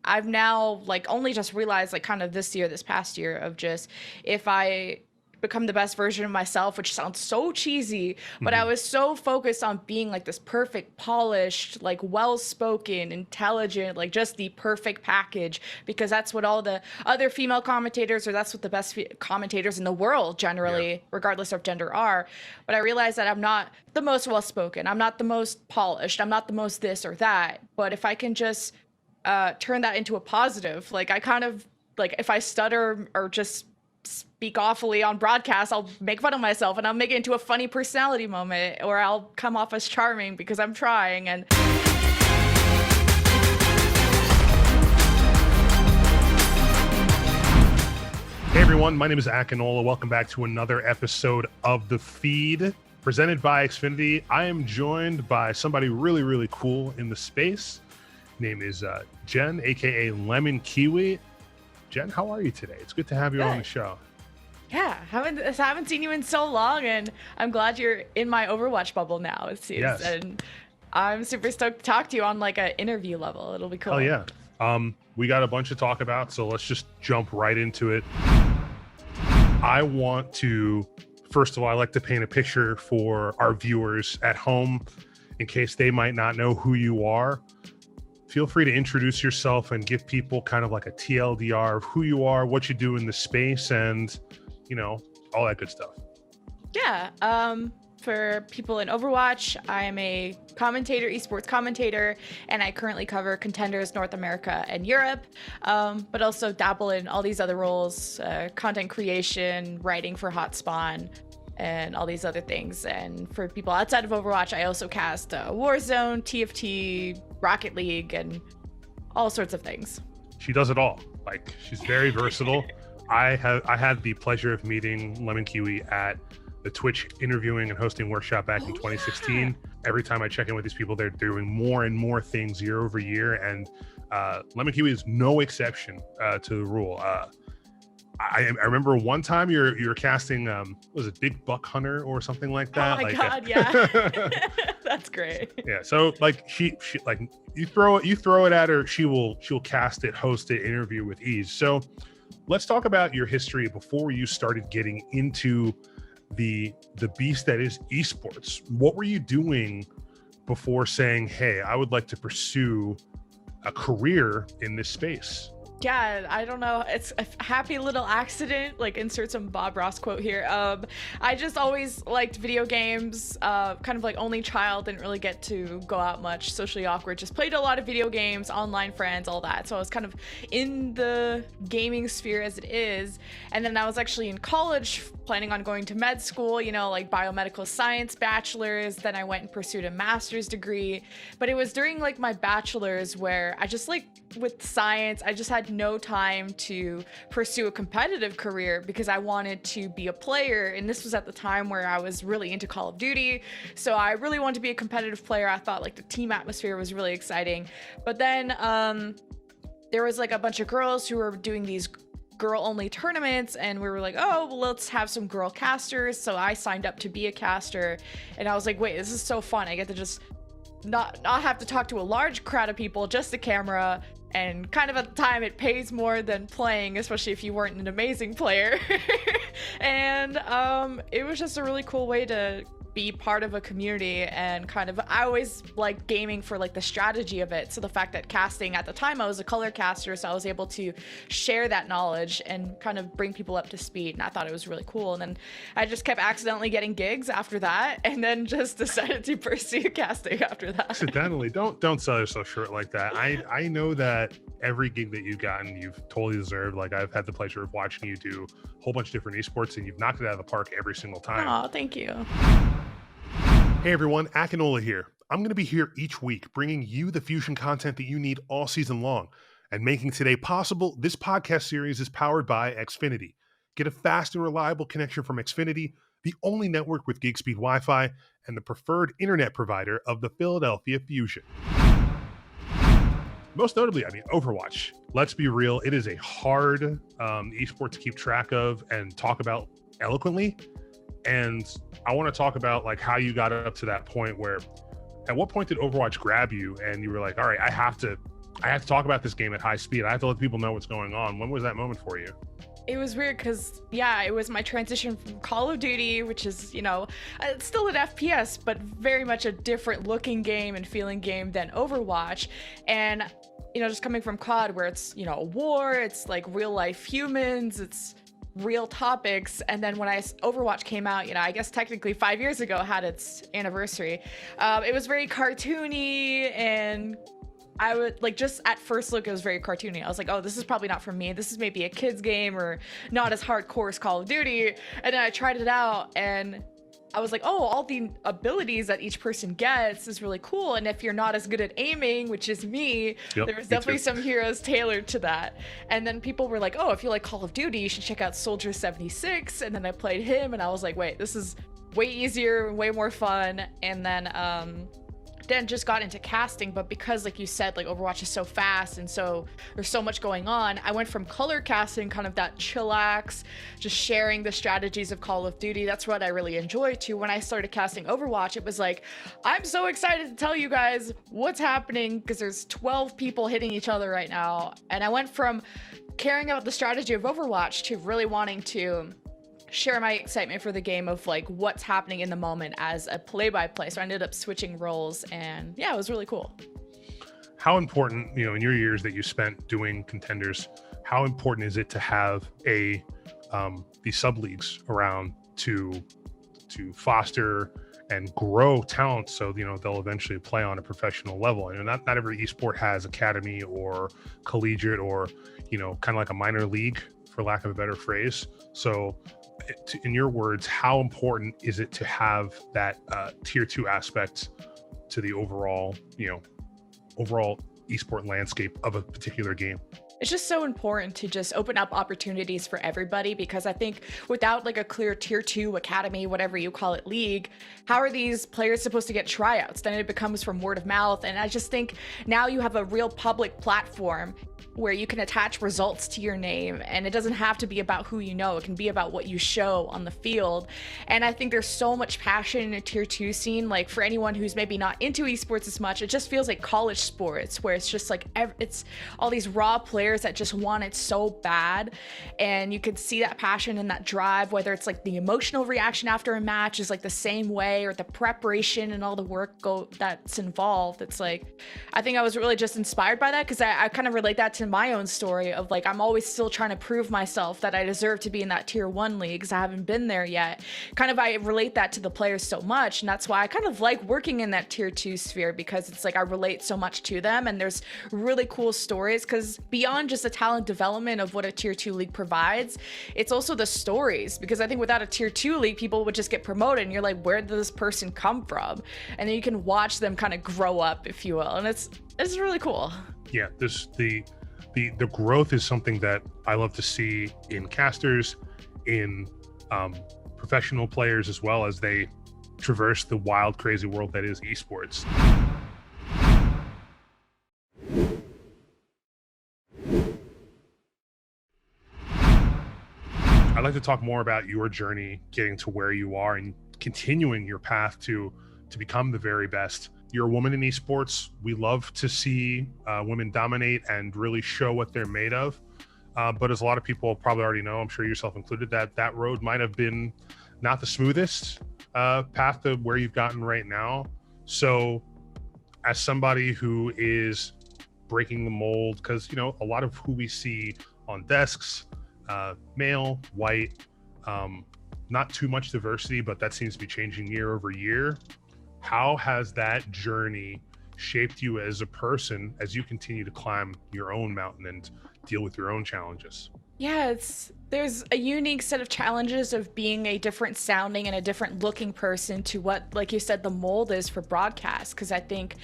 I've now like only just realized like kind of this past year of just if I become the best version of myself, which sounds so cheesy, but I was so focused on being like this perfect, polished, like well-spoken, intelligent, like just the perfect package, because that's what all the other female commentators, or that's what the best commentators in the world generally, regardless of gender, are. But I realized that I'm not the most well-spoken, I'm not the most polished, I'm not the most this or that. But if I can just turn that into a positive, like I kind of like if I stutter or just speak awfully on broadcast, I'll make fun of myself and I'll make it into a funny personality moment, or I'll come off as charming because I'm trying. And hey everyone, my name is Akinola. Welcome back to another episode of The Feed, presented by Xfinity. I am joined by somebody really, really cool in the space. Name is Jen, aka Lemonkiwi. Jen, how are you today? It's good to have you on the show. Yeah, haven't seen you in so long, and I'm glad you're in my Overwatch bubble now. It seems, Yes. And I'm super stoked to talk to you on like an interview level. It'll be cool. Hell yeah. We got a bunch to talk about, so let's just jump right into it. I want to, first of all, I like to paint a picture for our viewers at home in case they might not know who you are. Feel free to introduce yourself and give people kind of like a TLDR of who you are, what you do in the space, and, you know, all that good stuff. Yeah. For people in Overwatch, I am a commentator, esports commentator, and I currently cover Contenders North America and Europe, but also dabble in all these other roles, content creation, writing for Hotspawn, and all these other things. And for people outside of Overwatch, I also cast Warzone, TFT, Rocket League, and all sorts of things. She does it all. Like, she's very versatile. I had the pleasure of meeting Lemonkiwi at the Twitch interviewing and hosting workshop back in 2016. Yeah. Every time I check in with these people, they're doing more and more things year over year, and Lemonkiwi is no exception to the rule. I remember one time you're casting was it Big Buck Hunter or something like that? Oh my god, yeah. That's great. Yeah, so like she like you throw it at her, she'll cast it, host it, interview with ease. So let's talk about your history before you started getting into the beast that is esports. What were you doing before saying, hey, I would like to pursue a career in this space? Yeah, I don't know. It's a happy little accident, like insert some Bob Ross quote here. I just always liked video games, kind of like only child, didn't really get to go out much, socially awkward, just played a lot of video games, online friends, all that. So I was kind of in the gaming sphere as it is. And then I was actually in college planning on going to med school, you know, like biomedical science bachelor's. Then I went and pursued a master's degree. But it was during like my bachelor's where I just like with science, I just had no time to pursue a competitive career because I wanted to be a player. And this was at the time where I was really into Call of Duty. So I really wanted to be a competitive player. I thought like the team atmosphere was really exciting. But then there was like a bunch of girls who were doing these girl-only tournaments, and we were like, oh, well, let's have some girl casters. So I signed up to be a caster, and I was like, wait, this is so fun. I get to just not have to talk to a large crowd of people, just a camera. And kind of at the time, it pays more than playing, especially if you weren't an amazing player. And it was just a really cool way to be part of a community, and kind of I always liked gaming for like the strategy of it. So the fact that casting at the time, I was a color caster, so I was able to share that knowledge and kind of bring people up to speed, and I thought it was really cool. And then I just kept accidentally getting gigs after that, and then just decided to pursue casting after that. Accidentally, don't sell yourself short like that. I know that every gig that you've gotten, you've totally deserved. Like, I've had the pleasure of watching you do a whole bunch of different esports, and you've knocked it out of the park every single time. Oh, thank you. Hey everyone, Akinola here. I'm going to be here each week bringing you the Fusion content that you need all season long. And making today possible, this podcast series is powered by Xfinity. Get a fast and reliable connection from Xfinity, the only network with gig speed Wi-Fi and the preferred internet provider of the Philadelphia Fusion. Most notably, I mean, Overwatch. Let's be real, it is a hard esport to keep track of and talk about eloquently. And I want to talk about like how you got up to that point where, at what point did Overwatch grab you and you were like, all right, I have to I have to talk about this game at high speed. I have to let people know what's going on. When was that moment for you? It was weird because, yeah, it was my transition from Call of Duty, which is, it's still an FPS, but very much a different looking game and feeling game than Overwatch. And, just coming from COD where it's, a war, it's like real life humans, it's real topics. And then when Overwatch came out, I guess technically 5 years ago had its anniversary. It was very cartoony, and I would just at first look, it was very cartoony. I was like, oh, this is probably not for me. This is maybe a kid's game or not as hardcore as Call of Duty. And then I tried it out and I was like, oh, all the abilities that each person gets is really cool. And if you're not as good at aiming, which is me, there was definitely some heroes tailored to that. And then people were like, oh, if you like Call of Duty, you should check out Soldier 76. And then I played him and I was like, wait, this is way easier, way more fun. And then just got into casting, but because like you said, like Overwatch is so fast and so there's so much going on, I went from color casting, kind of that chillax, just sharing the strategies of Call of Duty, that's what I really enjoy, to when I started casting Overwatch, it was like, I'm so excited to tell you guys what's happening because there's 12 people hitting each other right now. And I went from caring about the strategy of Overwatch to really wanting to share my excitement for the game of like what's happening in the moment as a play-by-play. So I ended up switching roles, and yeah, it was really cool. How important, in your years that you spent doing contenders, how important is it to have these sub leagues around to foster and grow talent so they'll eventually play on a professional level? Not every esport has academy or collegiate or kind of like a minor league, for lack of a better phrase. So in your words, how important is it to have that tier 2 aspect to the overall esport landscape of a particular game? It's just so important to just open up opportunities for everybody, because I think without like a clear tier 2 academy, whatever you call it, league, how are these players supposed to get tryouts? Then it becomes from word of mouth. And I just think now you have a real public platform where you can attach results to your name, and it doesn't have to be about who you know. It can be about what you show on the field. And I think there's so much passion in a tier 2 scene. Like for anyone who's maybe not into esports as much, it just feels like college sports, where it's just like it's all these raw players that just want it so bad. And you could see that passion and that drive, whether it's like the emotional reaction after a match is like the same way, or the preparation and all the work that's involved. It's like, I think I was really just inspired by that, because I kind of relate that to my own story of like, I'm always still trying to prove myself that I deserve to be in that tier 1 league, because I haven't been there yet. I relate that to the players so much, and that's why I kind of like working in that tier 2 sphere, because it's like I relate so much to them, and there's really cool stories. Because beyond just the talent development of what a tier 2 league provides, it's also the stories, because I think without a tier 2 league, people would just get promoted and you're like, where did this person come from? And then you can watch them kind of grow up, if you will, and it's really cool. Yeah, the growth is something that I love to see in casters, in professional players, as well as they traverse the wild, crazy world that is esports. I'd like to talk more about your journey getting to where you are and continuing your path to become the very best. You're a woman in esports. We love to see women dominate and really show what they're made of. But as a lot of people probably already know, I'm sure yourself included, that road might have been not the smoothest path to where you've gotten right now. So as somebody who is breaking the mold, because, a lot of who we see on desks, male, white, not too much diversity, but that seems to be changing year over year. How has that journey shaped you as a person as you continue to climb your own mountain and deal with your own challenges? Yeah, there's a unique set of challenges of being a different sounding and a different looking person to what, like you said, the mold is for broadcast. Because I think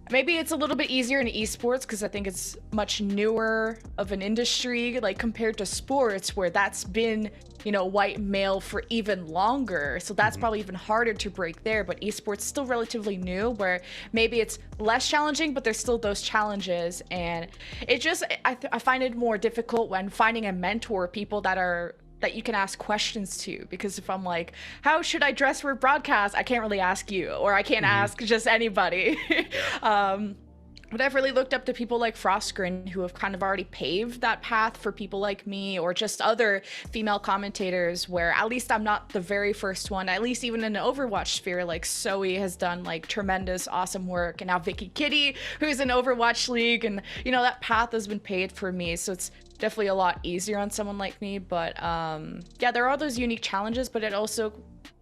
maybe it's a little bit easier in esports, because I think it's much newer of an industry, like compared to sports, where that's been, white male for even longer. So that's probably even harder to break there. But esports is still relatively new, where maybe it's less challenging, but there's still those challenges. And it just, I find it more difficult when finding a mentor, people that you can ask questions to, because if I'm like, how should I dress for broadcast, I can't really ask you, or I can't ask just anybody. But I've really looked up to people like Frostgrin who have kind of already paved that path for people like me, or just other female commentators, where at least I'm not the very first one. At least even in the Overwatch sphere, like Zoe has done like tremendous, awesome work, and now Vicky Kitty, who's in Overwatch League, and you know, that path has been paved for me. So it's definitely a lot easier on someone like me. But yeah, there are those unique challenges, but it also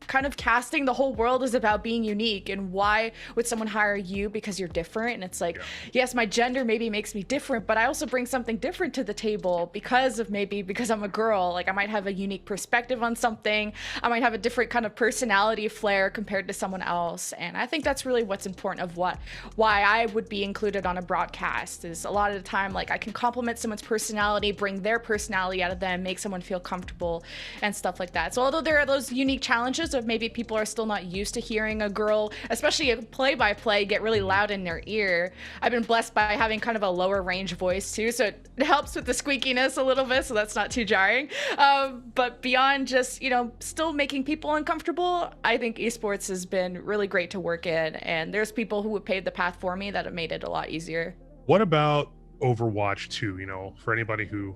kind of casting the whole world is about being unique. And why would someone hire you because you're different? And it's like, yeah, yes, my gender maybe makes me different, but I also bring something different to the table because I'm a girl. Like, I might have a unique perspective on something, I might have a different kind of personality flair compared to someone else. And I think that's really what's important of why I would be included on a broadcast. Is a lot of the time, like, I can compliment someone's personality, bring their personality out of them, make someone feel comfortable and stuff like that. So although there are those unique challenges of maybe people are still not used to hearing a girl, especially a play-by-play, get really loud in their ear, I've been blessed by having kind of a lower range voice too, so it helps with the squeakiness a little bit, so that's not too jarring. But beyond just, you know, still making people uncomfortable, I think esports has been really great to work in, and there's people who have paved the path for me that have made it a lot easier. What about Overwatch 2? You know, for anybody who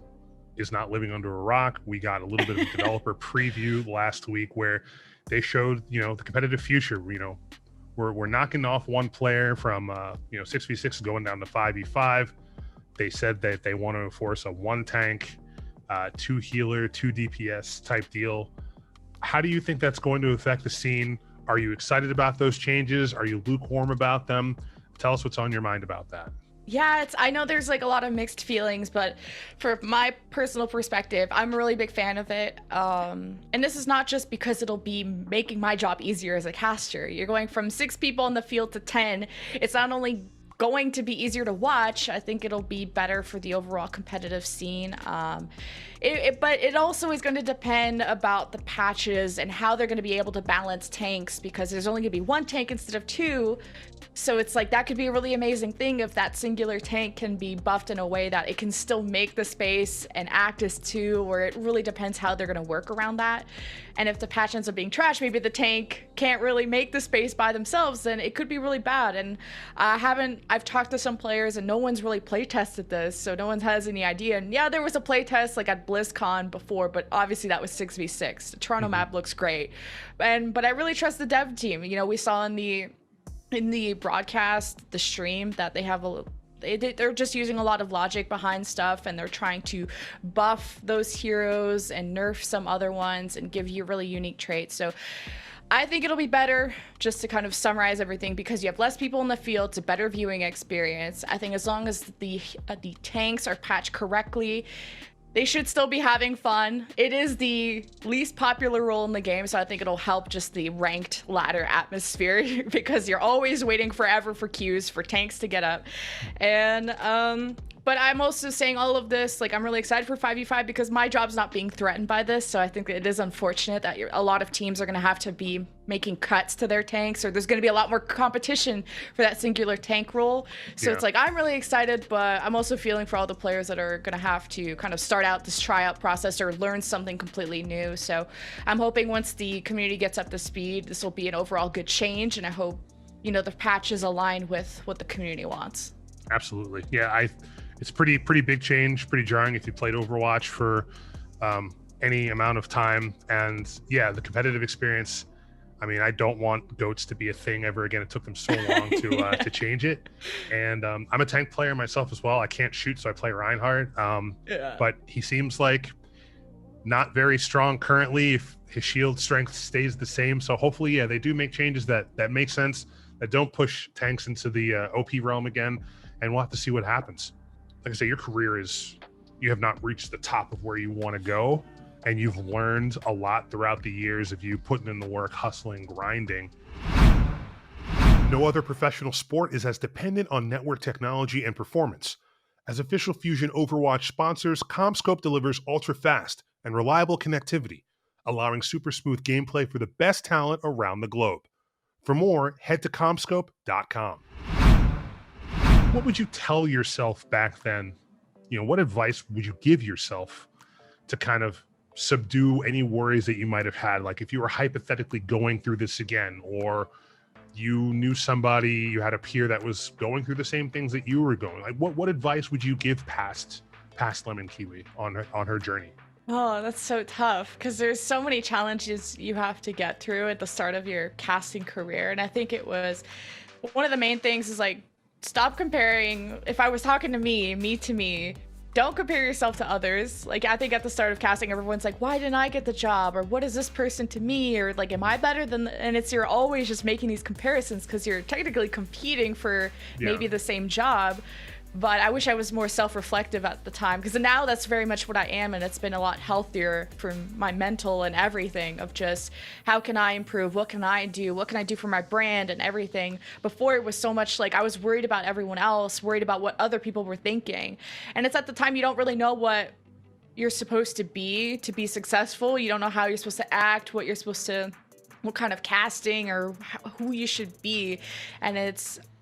is not living under a rock, we got a little bit of a developer preview last week where they showed, you know, the competitive future. You know, we're knocking off one player from 6v6 going down to 5v5. They said that they want to enforce a 1 tank, 2 healer, 2 DPS type deal. How do you think that's going to affect the scene? Are you excited about those changes? Are you lukewarm about them? Tell us what's on your mind about that. Yeah, I know there's like a lot of mixed feelings, but for my personal perspective, I'm a really big fan of it. And this is not just because it'll be making my job easier as a caster. You're going from 6 people in the field to 10. It's not only going to be easier to watch, I think it'll be better for the overall competitive scene. But it also is going to depend about the patches and how they're going to be able to balance tanks, because there's only going to be 1 tank instead of 2. So it's like, that could be a really amazing thing if that singular tank can be buffed in a way that it can still make the space and act as 2, or it really depends how they're going to work around that. And if the patch ends up being trash, maybe the tank can't really make the space by themselves, then it could be really bad. And I've talked to some players and no one's really play tested this, so no one has any idea. And yeah, there was a play test like at BlizzCon before, but obviously that was 6v6. The Toronto map looks great. But I really trust the dev team. You know, we saw in the broadcast, the stream, that they have they're just using a lot of logic behind stuff, and they're trying to buff those heroes and nerf some other ones and give you really unique traits. So I think it'll be better, just to kind of summarize everything, because you have less people in the field. It's a better viewing experience. I think as long as the tanks are patched correctly, they should still be having fun. It is the least popular role in the game, so I think it'll help just the ranked ladder atmosphere because you're always waiting forever for queues for tanks to get up. And but I'm also saying all of this, like, I'm really excited for 5v5 because my job's not being threatened by this. So I think it is unfortunate that a lot of teams are going to have to be making cuts to their tanks, or there's going to be a lot more competition for that singular tank role. So It's like, I'm really excited, but I'm also feeling for all the players that are going to have to kind of start out this tryout process or learn something completely new. So I'm hoping once the community gets up to speed, this will be an overall good change. And I hope, you know, the patches align with what the community wants. Absolutely. Yeah, it's pretty big change, pretty jarring if you played Overwatch for any amount of time. And yeah, the competitive experience, I mean, I don't want goats to be a thing ever again. It took them so long to change it. And I'm a tank player myself as well. I can't shoot, so I play Reinhardt. But he seems like not very strong currently if his shield strength stays the same. So hopefully, yeah, they do make changes that make sense, that don't push tanks into the OP realm again. And we'll have to see what happens. Like I say, your career you have not reached the top of where you want to go, and you've learned a lot throughout the years of you putting in the work, hustling, grinding. No other professional sport is as dependent on network technology and performance. As official Fusion Overwatch sponsors, CommScope delivers ultra-fast and reliable connectivity, allowing super smooth gameplay for the best talent around the globe. For more, head to commscope.com. What would you tell yourself back then? You know, what advice would you give yourself to kind of subdue any worries that you might have had? Like if you were hypothetically going through this again, or you knew somebody, you had a peer that was going through the same things that you were going, like what advice would you give past Lemonkiwi on her journey? Oh, that's so tough because there's so many challenges you have to get through at the start of your casting career. And I think it was one of the main things is like, stop comparing. If I was talking to me to me, don't compare yourself to others. Like, I think at the start of casting, everyone's like, why didn't I get the job? Or what is this person to me? Or like, am I better than, and you're always just making these comparisons because you're technically competing for maybe the same job. But I wish I was more self-reflective at the time, because now that's very much what I am, and it's been a lot healthier for my mental and everything of just how can I improve, what can I do for my brand and everything. Before it was so much like I was worried about everyone else, worried about what other people were thinking, and it's at the time you don't really know what you're supposed to be successful. You don't know how you're supposed to act, what kind of casting or who you should be, and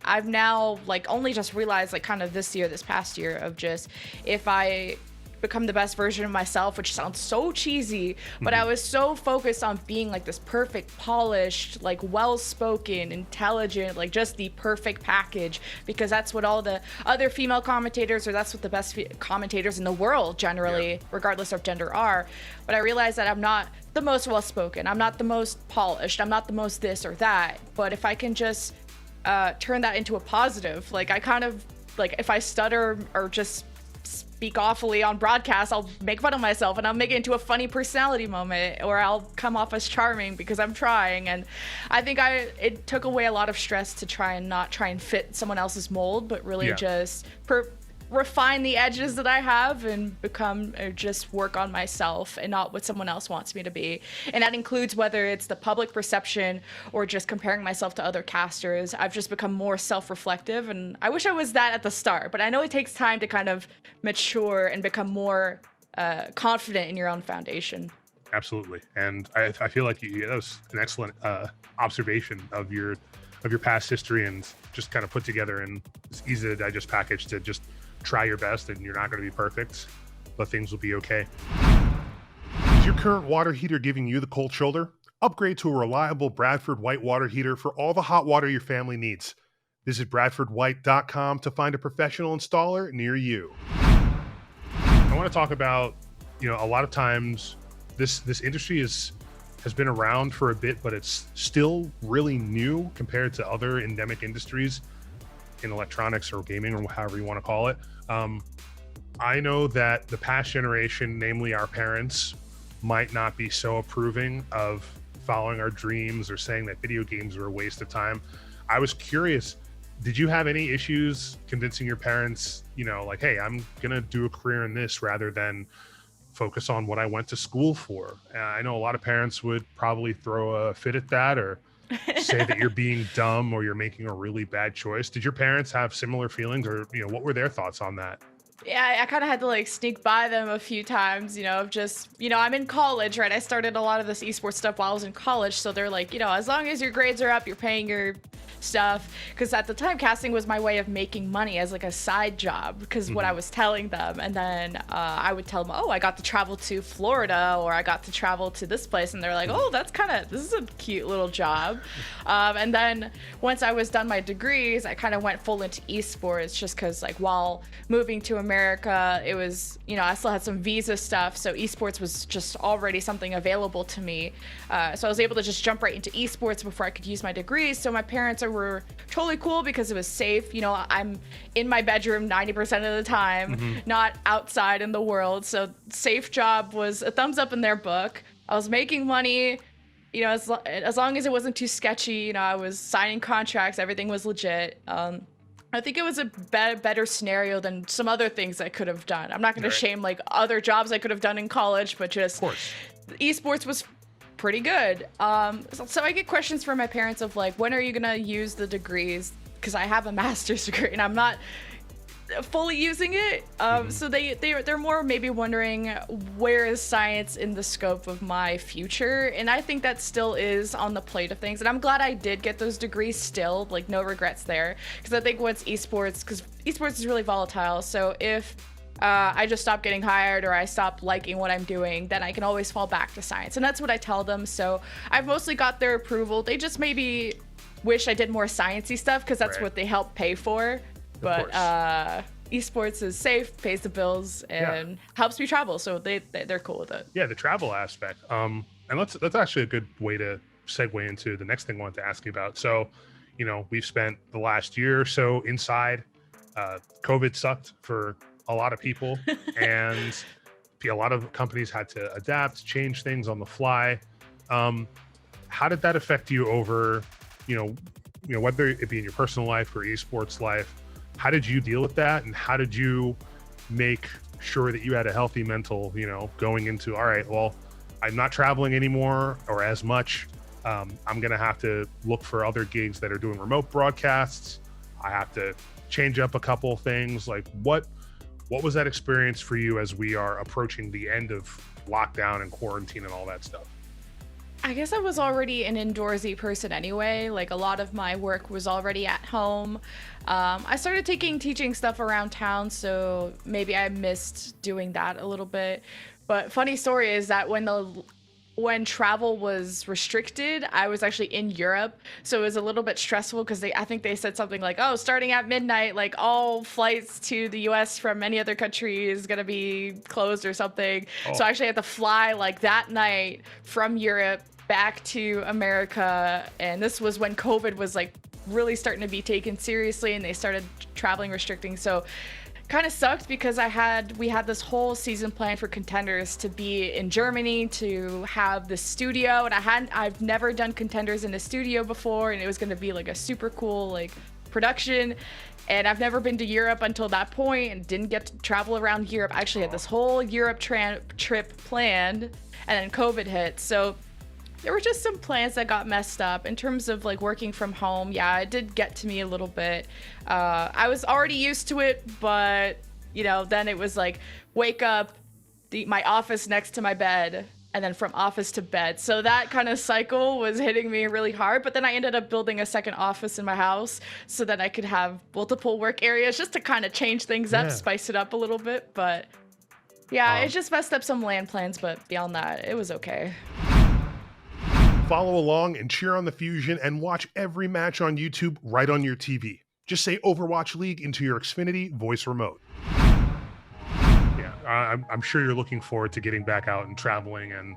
I've now like only just realized like kind of this past year of just if I become the best version of myself, which sounds so cheesy, but I was so focused on being like this perfect, polished, like well-spoken, intelligent, like just the perfect package, because that's what all the other female commentators, or that's what the best commentators in the world generally, regardless of gender, are. But I realized that I'm not the most well-spoken, I'm not the most polished, I'm not the most this or that, but if I can just turn that into a positive, like I kind of like if I stutter or just speak awfully on broadcast, I'll make fun of myself and I'll make it into a funny personality moment, or I'll come off as charming because I'm trying. And I think it took away a lot of stress to try and fit someone else's mold, but really just refine the edges that I have and become or just work on myself and not what someone else wants me to be. And that includes whether it's the public perception or just comparing myself to other casters. I've just become more self-reflective, and I wish I was that at the start, but I know it takes time to kind of mature and become more confident in your own foundation. Absolutely. And I feel like that was an excellent observation of your past history, and just kind of put together in this easy to digest package to just try your best, and you're not going to be perfect, but things will be okay. Is your current water heater giving you the cold shoulder? Upgrade to a reliable Bradford White water heater for all the hot water your family needs. Visit bradfordwhite.com to find a professional installer near you. I want to talk about, a lot of times this industry has been around for a bit, but it's still really new compared to other endemic industries in electronics or gaming, or however you want to call it. I know that the past generation, namely our parents, might not be so approving of following our dreams or saying that video games are a waste of time. I was curious, did you have any issues convincing your parents, like, hey, I'm gonna do a career in this rather than focus on what I went to school for? I know a lot of parents would probably throw a fit at that, or say that you're being dumb or you're making a really bad choice. Did your parents have similar feelings, or what were their thoughts on that? Yeah, I kind of had to like sneak by them a few times, of just, I'm in college, right? I started a lot of this esports stuff while I was in college. So they're like, as long as your grades are up, you're paying your stuff. Because at the time, casting was my way of making money as like a side job, because what I was telling them. And then I would tell them, oh, I got to travel to Florida, or I got to travel to this place. And they're like, oh, this is a cute little job. And then once I was done my degrees, I kind of went full into esports, just because like while moving to America, it was, I still had some visa stuff, so esports was just already something available to me. So I was able to just jump right into esports before I could use my degrees. So my parents were totally cool because it was safe. I'm in my bedroom 90% of the time, not outside in the world. So safe job was a thumbs up in their book. I was making money, as long as it wasn't too sketchy. I was signing contracts, everything was legit. I think it was a better scenario than some other things I could have done. I'm not going to shame like other jobs I could have done in college, but just esports was pretty good. So I get questions from my parents of like, when are you going to use the degrees? Because I have a master's degree and I'm not fully using it. So they're more maybe wondering, where is science in the scope of my future? And I think that still is on the plate of things, and I'm glad I did get those degrees still, like no regrets there, because I think once because esports is really volatile. So if I just stop getting hired or I stop liking what I'm doing, then I can always fall back to science, and that's what I tell them. So I've mostly got their approval. They just maybe wish I did more sciencey stuff because that's Right. what they help pay for. But esports is safe, pays the bills, and helps me travel. So they're cool with it. Yeah, the travel aspect. And that's actually a good way to segue into the next thing I wanted to ask you about. So, you know, we've spent the last year or so inside. COVID sucked for a lot of people, and a lot of companies had to adapt, change things on the fly. How did that affect you over, you know, whether it be in your personal life or esports life? How did you deal with that, and how did you make sure that you had a healthy mental, you know, going into, all right, well, I'm not traveling anymore or as much. I'm going to have to look for other gigs that are doing remote broadcasts. I have to change up a couple things. Like what was that experience for you as we are approaching the end of lockdown and quarantine and all that stuff? I guess I was already an indoorsy person anyway. Like a lot of my work was already at home. I started teaching stuff around town, so maybe I missed doing that a little bit. But funny story is that when travel was restricted, I was actually in Europe, so it was a little bit stressful because I think they said something like, oh, starting at midnight, like all flights to the US from any other country is gonna be closed or something. So I actually had to fly like that night from Europe back to America, and this was when COVID was like really starting to be taken seriously and they started traveling restricting. So kind of sucked because we had this whole season planned for Contenders to be in Germany, to have the studio, and I've never done Contenders in a studio before, and it was going to be like a super cool like production. And I've never been to Europe until that point and didn't get to travel around Europe. I actually had this whole Europe trip planned, and then COVID hit. So there were just some plans that got messed up in terms of like working from home. Yeah, it did get to me a little bit. I was already used to it, but you know, then it was like wake up, my office next to my bed, and then from office to bed. So that kind of cycle was hitting me really hard. But then I ended up building a second office in my house so that I could have multiple work areas just to kind of change things up, spice it up a little bit. But yeah, it just messed up some land plans. But beyond that, it was okay. Follow along and cheer on the Fusion and watch every match on YouTube right on your TV. Just say Overwatch League into your Xfinity voice remote. Yeah, I'm sure you're looking forward to getting back out and traveling and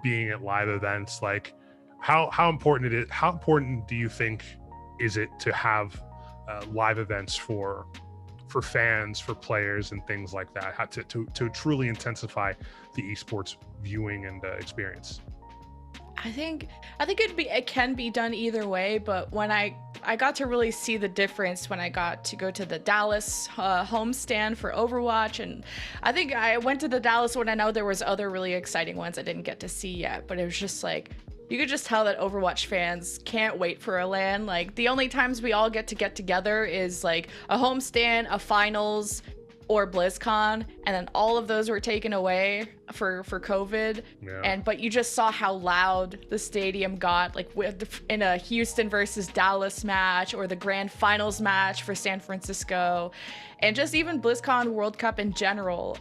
being at live events. Like, how important do you think is it to have live events for fans, for players, and things like that? How to truly intensify the esports viewing and experience? I think it can be done either way, but when I got to really see the difference when I got to go to the Dallas homestand for Overwatch, and I think I went to the Dallas one. I know there was other really exciting ones I didn't get to see yet, but it was just like you could just tell that Overwatch fans can't wait for a LAN. Like the only times we all get together is like a homestand, a finals, or BlizzCon, and then all of those were taken away for COVID. But you just saw how loud the stadium got, like in a Houston versus Dallas match, or the grand finals match for San Francisco, and just even BlizzCon World Cup in general.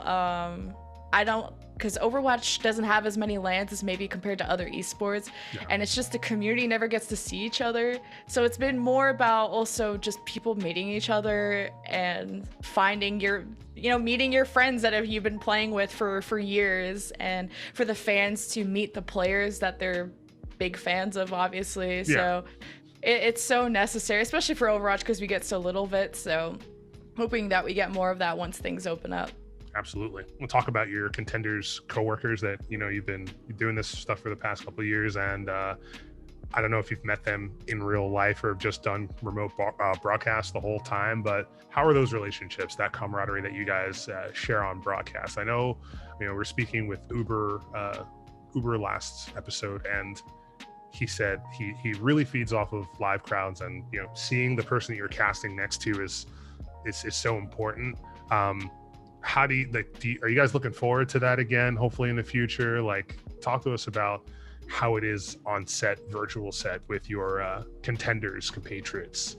Because Overwatch doesn't have as many LANs as maybe compared to other esports, and it's just the community never gets to see each other. So it's been more about also just people meeting each other and finding meeting your friends that you've been playing with for years, and for the fans to meet the players that they're big fans of, obviously. So it's so necessary, especially for Overwatch, because we get so little of it. So hoping that we get more of that once things open up. Absolutely. We'll talk about your Contenders coworkers that, you know, you've been doing this stuff for the past couple of years, and I don't know if you've met them in real life or have just done remote broadcasts the whole time, but how are those relationships, that camaraderie that you guys share on broadcast? I know, you know, we're speaking with Uber last episode, and he said he really feeds off of live crowds, and, you know, seeing the person that you're casting next to is so important. How do you are you guys looking forward to that again, hopefully in the future? Like, talk to us about how it is on set, virtual set, with your Contenders compatriots.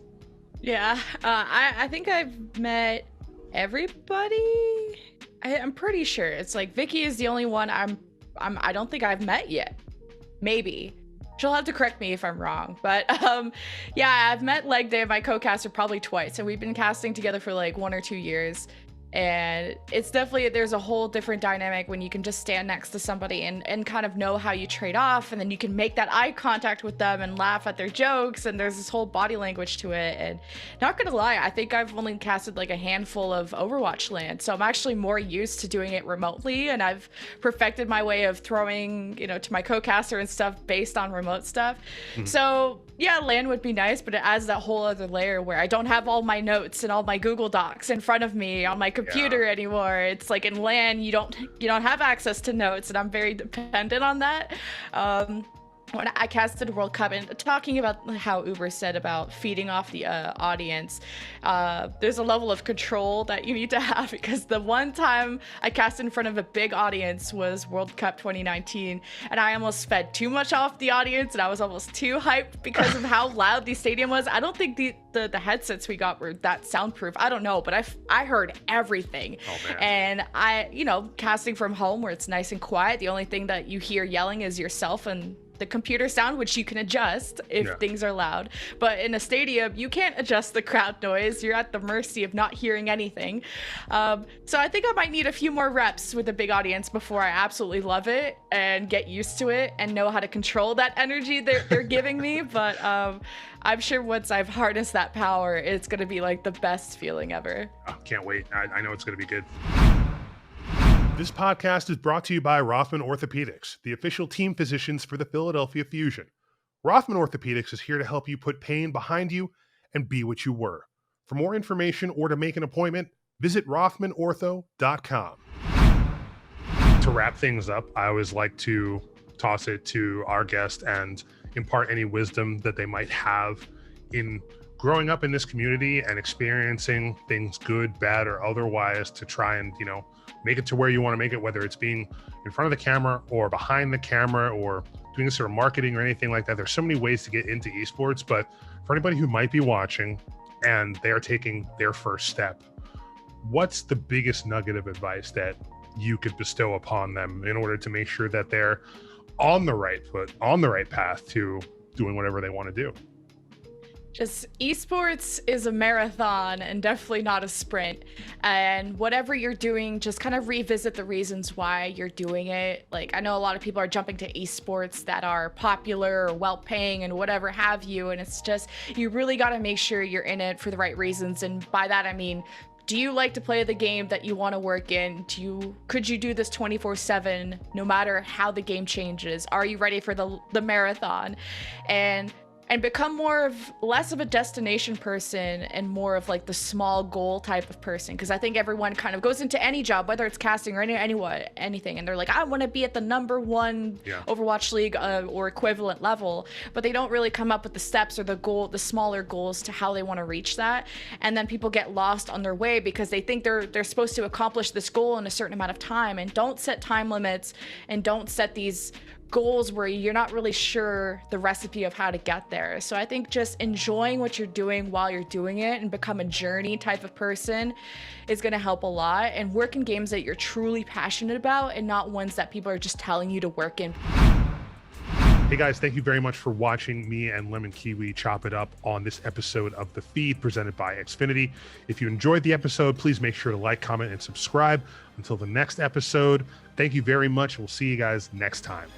I think I've met everybody. I'm pretty sure it's like Vicky is the only one I don't think I've met yet. Maybe She'll have to correct me if I'm wrong, but yeah, I've met Leg Day, my co-caster, probably twice, and we've been casting together for like 1 or 2 years. And it's definitely, there's a whole different dynamic when you can just stand next to somebody and kind of know how you trade off, and then you can make that eye contact with them and laugh at their jokes, and there's this whole body language to it. And not gonna lie, I think I've only casted like a handful of Overwatch land, so I'm actually more used to doing it remotely, and I've perfected my way of throwing, you know, to my co-caster and stuff based on remote stuff. So yeah, LAN would be nice, but it adds that whole other layer where I don't have all my notes and all my Google Docs in front of me on my computer anymore. It's like in LAN, you don't have access to notes, and I'm very dependent on that. When I casted World Cup, and talking about how Uber said about feeding off the audience, there's a level of control that you need to have, because the one time I cast in front of a big audience was World Cup 2019, and I almost fed too much off the audience, and I was almost too hyped because of how loud the stadium was. I don't think the headsets we got were that soundproof. I don't know, but I heard everything. Oh, and casting from home where it's nice and quiet, the only thing that you hear yelling is yourself and the computer sound, which you can adjust if things are loud. But in a stadium, you can't adjust the crowd noise. You're at the mercy of not hearing anything. So I think I might need a few more reps with a big audience before I absolutely love it and get used to it and know how to control that energy they're giving me. But I'm sure once I've harnessed that power, it's going to be like the best feeling ever. Oh, can't wait. I know it's going to be good. This podcast is brought to you by Rothman Orthopedics, the official team physicians for the Philadelphia Fusion. Rothman Orthopedics is here to help you put pain behind you and be what you were. For more information or to make an appointment, visit rothmanortho.com. To wrap things up, I always like to toss it to our guest and impart any wisdom that they might have in growing up in this community and experiencing things good, bad, or otherwise to try and, make it to where you want to make it, whether it's being in front of the camera or behind the camera or doing sort of marketing or anything like that. There's so many ways to get into esports, but for anybody who might be watching and they're taking their first step, what's the biggest nugget of advice that you could bestow upon them in order to make sure that they're on the right foot, on the right path to doing whatever they want to do? Just esports is a marathon and definitely not a sprint. And whatever you're doing, just kind of revisit the reasons why you're doing it. Like, I know a lot of people are jumping to esports that are popular or well-paying and whatever have you. And it's just, you really got to make sure you're in it for the right reasons. And by that, I mean, do you like to play the game that you want to work in? Could you do this 24/7 no matter how the game changes? Are you ready for the marathon? And become less of a destination person and more of like the small goal type of person. Because I think everyone kind of goes into any job, whether it's casting or anything, and they're like, I want to be at the #1 Overwatch League or equivalent level, but they don't really come up with the steps or the smaller goals to how they want to reach that. And then people get lost on their way because they think they're supposed to accomplish this goal in a certain amount of time, and don't set time limits and don't set these goals where you're not really sure the recipe of how to get there. So I think just enjoying what you're doing while you're doing it and become a journey type of person is going to help a lot, and work in games that you're truly passionate about and not ones that people are just telling you to work in. Hey guys, thank you very much for watching me and Lemonkiwi chop it up on this episode of The Feed presented by Xfinity. If you enjoyed the episode, please make sure to like, comment, and subscribe. Until the next episode, thank you very much. We'll see you guys next time.